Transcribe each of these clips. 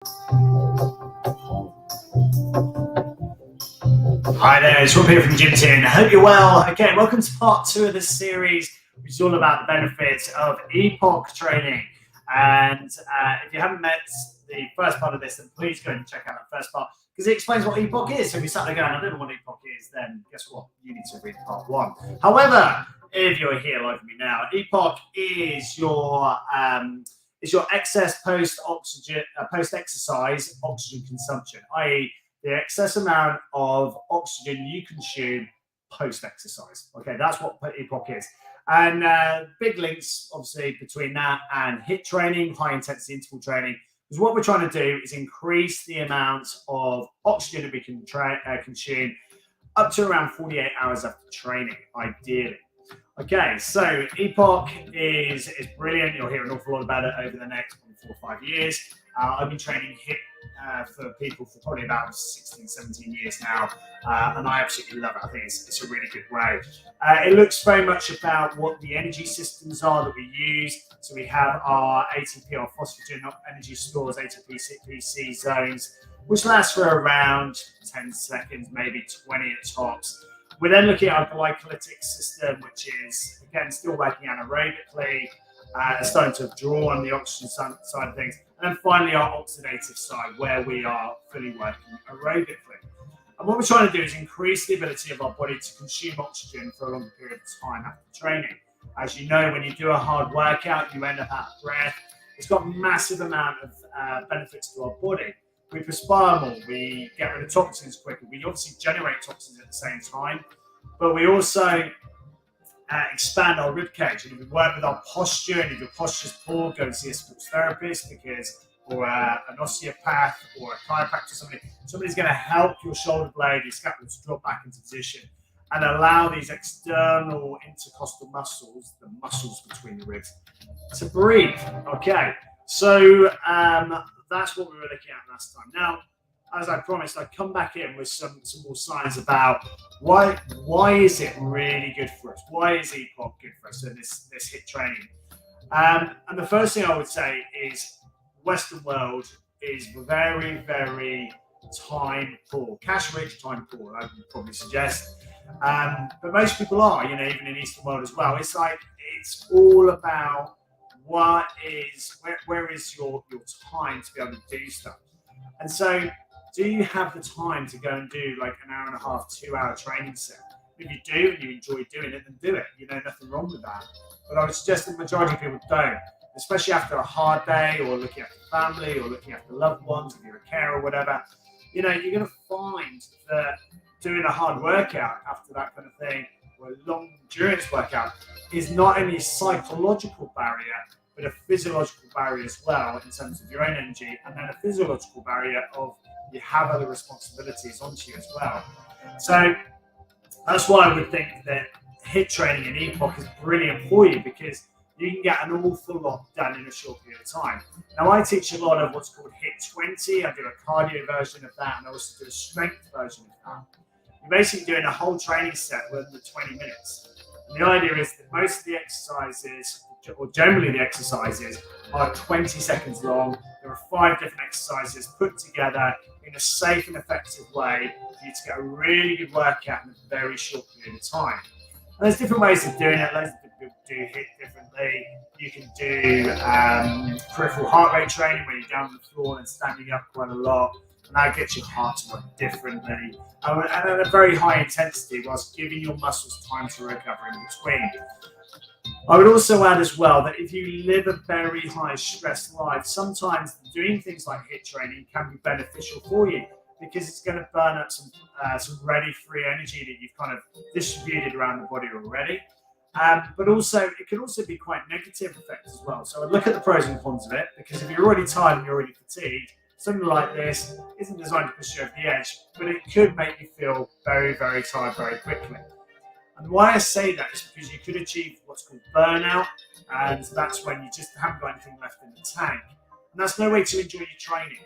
Hi there, it's Rob here from Gym Tin. I hope you're well. Okay, welcome to part 2 of this series, which is all about the benefits of EPOC training. And if you haven't met the first part of this, then please go and check out the first part, because it explains what EPOC is. So if you sat there going, I don't know what EPOC is, then guess what? You need to read part 1. However, if you're here live with me now, EPOC is your excess post-exercise oxygen consumption, i.e., the excess amount of oxygen you consume post-exercise. Okay, that's what EPOC is. And big links, obviously, between that and HIIT training, high-intensity interval training, because what we're trying to do is increase the amount of oxygen that we can consume up to around 48 hours after training, ideally. Okay, so EPOC is brilliant. You'll hear an awful lot about it over the next 4 or 5 years. I've been training HIIT for people for probably about 16, 17 years now, and I absolutely love it. I think it's a really good way. It looks very much about what the energy systems are that we use. So we have our ATP, our phosphagen energy stores, ATP, CPC zones, which last for around 10 seconds, maybe 20 at tops. We're then looking at our glycolytic system, which is, again, still working anaerobically, starting to draw on the oxygen side of things. And then finally, our oxidative side, where we are fully working aerobically. And what we're trying to do is increase the ability of our body to consume oxygen for a longer period of time after training. As you know, when you do a hard workout, you end up out of breath. It's got a massive amount of benefits to our body. We perspire more, we get rid of toxins quicker. We obviously generate toxins at the same time, but we also expand our rib cage. And if we work with our posture, and if your posture's poor, go and see a sports therapist, or an osteopath or a chiropractor, somebody's going to help your shoulder blade, your scapula to drop back into position and allow these external intercostal muscles, the muscles between the ribs, to breathe. Okay, so that's what we were looking at last time. Now, as I promised, I'd come back in with some more science about why is it really good for us? Why is EPOC good for us in this HIIT training? And the first thing I would say is Western world is very, very time poor, cash rich, time poor, I would probably suggest. But most people are, even in Eastern world as well. It's like, it's all about where is your time to be able to do stuff. And so, do you have the time to go and do like an hour and a half, 2 hour training set? If you do and you enjoy doing it, then do it. Nothing wrong with that. But I would suggest the majority of people don't, especially after a hard day or looking after family or looking after loved ones, if you're a carer or whatever. You're going to find that doing a hard workout after that kind of thing, or a long endurance workout, is not only a psychological barrier, but a physiological barrier as well in terms of your own energy, and then a physiological barrier of you have other responsibilities onto you as well. So that's why I would think that HIIT training and EPOC is brilliant for you, because you can get an awful lot done in a short period of time. Now, I teach a lot of what's called HIIT 20. I do a cardio version of that, and I also do a strength version of that. You're basically doing a whole training set within the 20 minutes. And the idea is that most of the exercises, or generally the exercises, are 20 seconds long. There are 5 different exercises put together in a safe and effective way for you to get a really good workout in a very short period of time. And there's different ways of doing it. Loads of people do HIIT differently. You can do peripheral heart rate training, where you're down on the floor and standing up quite a lot. And that gets your heart to work differently. And at a very high intensity, whilst giving your muscles time to recover in between. I would also add as well that if you live a very high stress life, sometimes doing things like HIIT training can be beneficial for you, because it's going to burn up some ready free energy that you've kind of distributed around the body already. But also, it can also be quite negative effects as well. So I'd look at the pros and cons of it, because if you're already tired and you're already fatigued, something like this isn't designed to push you over the edge, but it could make you feel very, very tired very quickly. And why I say that is because you could achieve what's called burnout, and that's when you just haven't got anything left in the tank. And that's no way to enjoy your training.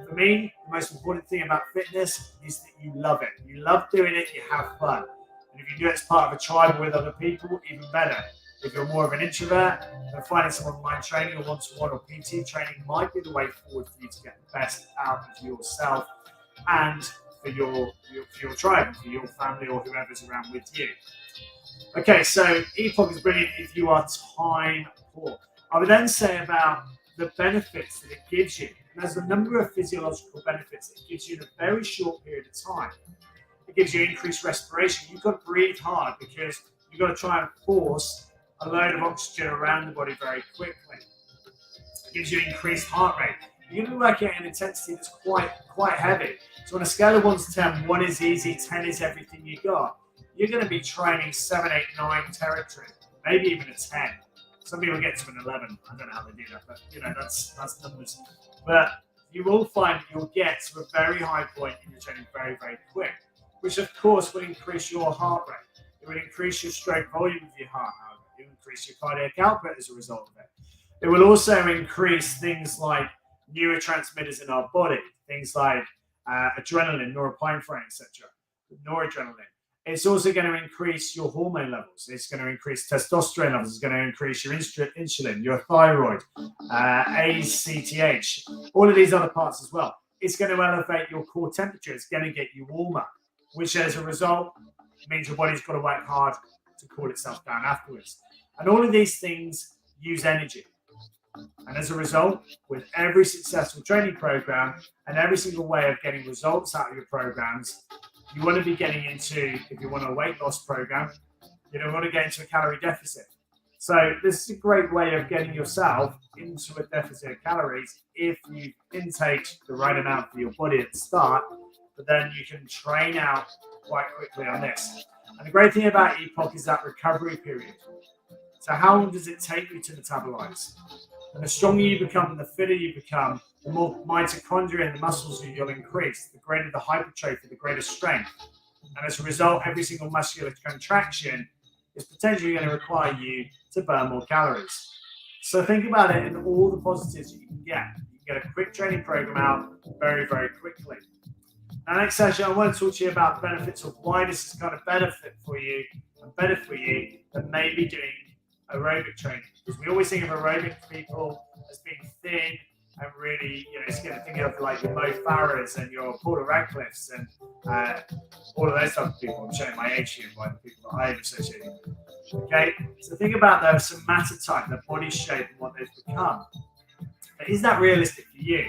For me, the most important thing about fitness is that you love it. You love doing it, you have fun. And if you do it as part of a tribe with other people, even better. If you're more of an introvert, then finding some online training or one-to-one or PT training might be the way forward for you to get the best out of yourself and for your tribe, for your family or whoever's around with you. Okay, so EPOC is brilliant if you are time poor. I would then say about the benefits that it gives you. And there's a number of physiological benefits it gives you in a very short period of time. It gives you increased respiration. You've got to breathe hard because you've got to try and force a load of oxygen around the body very quickly. It gives you increased heart rate. You're going to be working at an intensity that's quite heavy. So on a scale of 1 to 10, 1 is easy, 10 is everything you got. You're going to be training 7, 8, 9 territory, maybe even a 10. Some people get to an 11. I don't know how they do that, but that's numbers. But you will find that you'll get to a very high point in your training very, very quick, which of course will increase your heart rate. It will increase your stroke volume of your heart. It will increase your cardiac output as a result of it. It will also increase things like neurotransmitters in our body, things like adrenaline, norepinephrine, etc. Noradrenaline. It's also going to increase your hormone levels. It's going to increase testosterone levels. It's going to increase your insulin, your thyroid, ACTH, all of these other parts as well. It's going to elevate your core temperature. It's going to get you warmer, which as a result means your body's got to work hard to cool itself down afterwards. And all of these things use energy. And as a result, with every successful training program and every single way of getting results out of your programs, you want to be getting into, if you want a weight loss program, you don't want to get into a calorie deficit. So this is a great way of getting yourself into a deficit of calories if you intake the right amount for your body at the start, but then you can train out quite quickly on this. And the great thing about EPOC is that recovery period. So how long does it take you to metabolize? And the stronger you become, the fitter you become, the more mitochondria in the muscles you'll increase, the greater the hypertrophy, the greater strength. And as a result, every single muscular contraction is potentially going to require you to burn more calories. So think about it in all the positives you can get. You can get a quick training program out very, very quickly. Now, next session, I want to talk to you about the benefits of why this is kind of better for you than maybe doing aerobic training. Because we always think of aerobic people as being thin and really, it's going to think of like your Mo Farahs and your Paula Radcliffes and all of those type of people. I'm showing my age here by the people that I'm associating with. Okay, so think about their somatotype, their body shape, and what they've become. But is that realistic for you?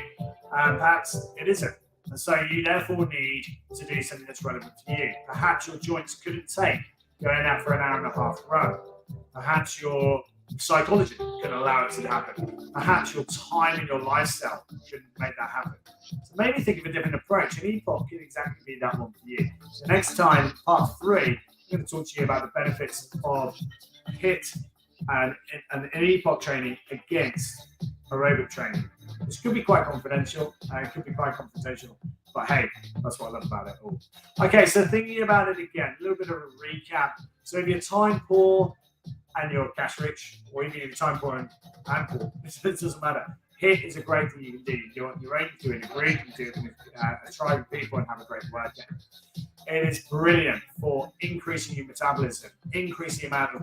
Perhaps it isn't. And so you therefore need to do something that's relevant to you. Perhaps your joints couldn't take going out for an hour and a half run. Perhaps your psychology can allow it to happen. Perhaps your time and your lifestyle can make that happen. So maybe think of a different approach. And EPOC can exactly be that one for you. So next time, part 3, I'm going to talk to you about the benefits of HIIT and EPOC training against aerobic training. This could be quite confidential, it could be quite confrontational, but hey, that's what I love about it all. Okay, so thinking about it again, a little bit of a recap. So if you're time poor and you're cash rich, or even if you're time poor and poor, it doesn't matter. HIIT is a great thing you can do. You do it on your own, you do it in a group, you do it with a tribe of people and have a great workout. It is brilliant for increasing your metabolism, increasing the amount of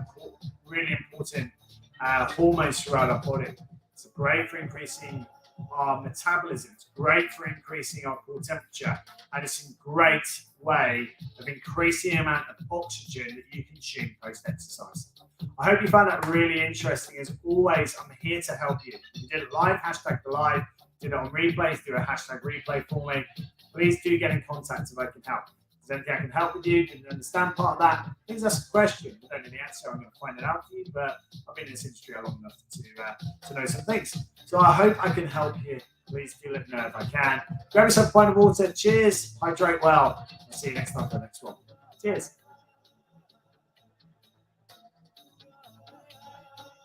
really important hormones throughout our body. It's great for increasing our metabolism. It's great for increasing our core temperature. And it's a great way of increasing the amount of oxygen that you consume post-exercise. I hope you found that really interesting. As always, I'm here to help you. If you did it live, hashtag the live. Did it on replays, do a hashtag replay for me. Please do get in contact if I can help. If there's anything I can help with you, didn't understand part of that, please ask a question. I don't know the answer, I'm going to find it out for you, but I've been in this industry long enough to know some things. So I hope I can help you. Please do let me know if I can. Grab yourself a pint of water. Cheers. Hydrate well. I'll see you next time for the next one. Cheers.